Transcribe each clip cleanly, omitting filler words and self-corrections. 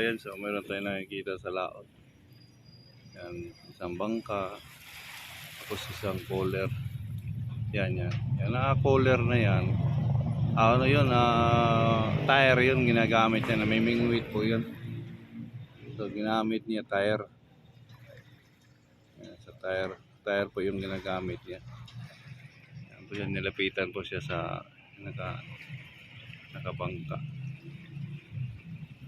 kabayan, so meron tayong nakikita sa laot. Yan, isang bangka, tapos isang cooler. Yan. Yan naka-cooler na yan. Ano yun, tire yun ginagamit niya, na may mingwit po yun. So ginamit niya tire. Yan, sa tire po yung ginagamit niya. Yan po yan, nilapitan po siya sa nakabangka.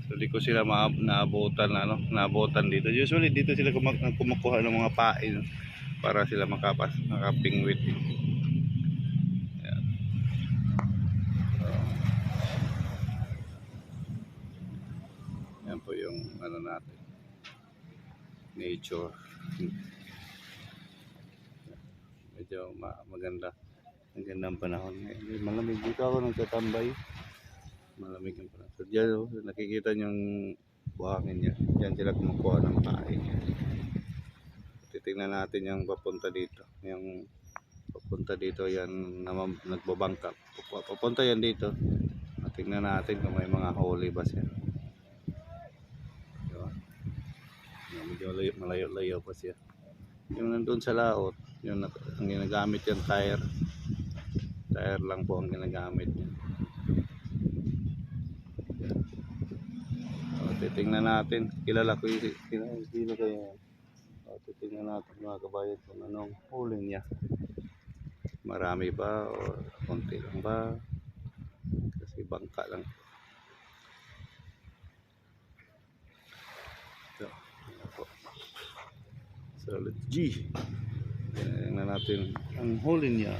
So di ko sila naabutan dito. Usually dito sila kumukuha ng mga pain para sila makapingwit. Yan. Yan po yung ano natin, nature. Medyo maganda. Ang gandang panahon. Malamig dito ako nagtatambay. Malamig ang panahon. So dyan, nakikita niyong buhangin niya. Dyan sila kumukuha ng pain. Titingnan natin yung papunta dito. Yung papunta dito yan nagbabangka. Papunta yan dito. Tingnan natin kung may mga huli ba siya. Medyo malayo-layo pa siya. Yung nandun sa laot, yung ang ginagamit yung tire lang po ang ginagamit niya. Titingnan natin, kilala ko sino kayo. Titingnan natin mga kabayan kung anong huli niya. Marami ba o konti lang ba, kasi bangka lang. So let's G. Tingnan natin ang huli niya.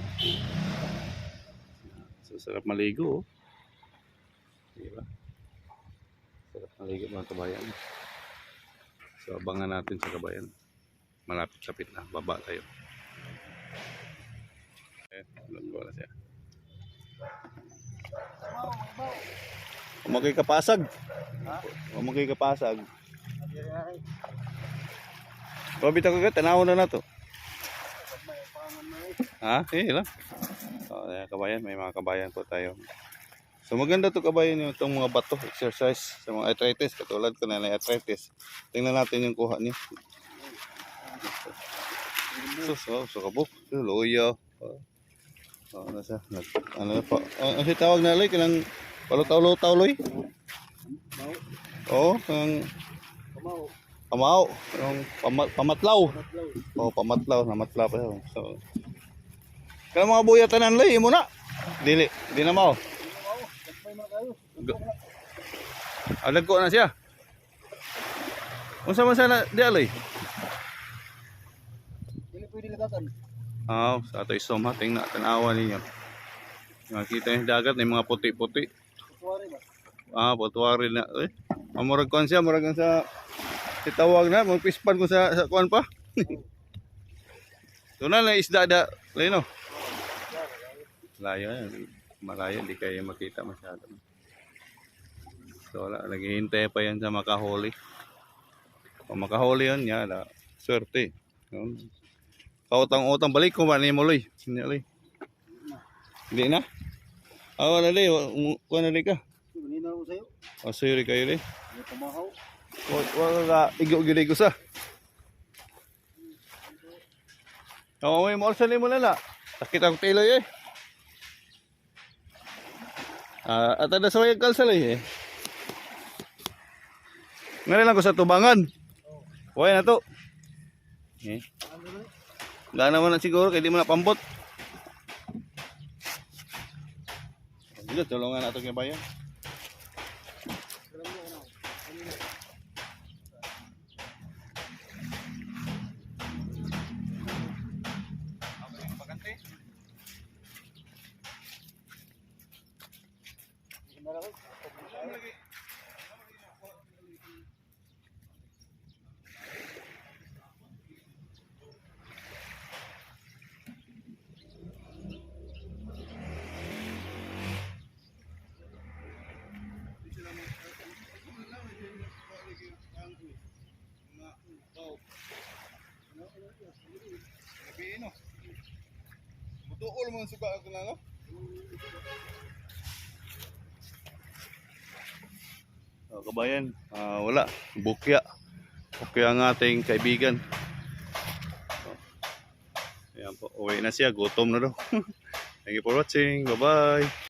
So sarap maligo, diba? Sarap maligo mga kabayan. So abangan natin sa kabayan. Malapit-lapit na, baba tayo. Lunggo na siya. Umagay kapasag. Umagay kapasag. Pabita ko ka, tanawon na to. Lang. So, kabayan, may mga kabayan po tayo. So maganda to kabayan yung itong mga bato, exercise sa mga arthritis. Katulad ko na arthritis. Tingnan natin yung kuha niya. So kabuk. Luya. Nasa. Ano pa? Ano tawag na loy? Kanang palutaw-lutaw loy? Oo, ang Pamao, yung pamatlaw. Pamatlaw, namatlaw pa yun. So, kaya mga buya tanan lay, imo na. Di na mao. Alag ko na siya. Unsa man sana di alay? Dili pwede lagatan. Sa ato isom ha, tingnan tanawa ninyo. Makita yung dagat, may mga puti-puti. Putuwari ba? Putuwari na. Murag kon siya, murag sa itawag na, magpispan ko sa kuan pa. So na isda no. Layo yan. Malayo, hindi kayo makita masyado. So naghihintay pa yan sa makahuli. Kung makahuli yan, swerte. Kautang-utang balik ko ba ni Moloy? Hindi na? Nalay, kuha nalay ka. Ganina ako sa'yo. Sorry kayo rin. May pamahaw. Wala igo-gilay ko sa. May morsan mo na. Sakit ang tiloy at ada sa wayag kalsalay Ngayon lang ko sa tubangan. Huwag na to. Gana mo na siguro, kaya di mo na pambot. Dito, tulungan natin kay bayan. Tuol mo suka ako na, no? Kabayan, wala. Bukya. Bukya ang ating kaibigan. Ayan po, uwi na siya. Gutom na daw. Thank you for watching. Bye-bye.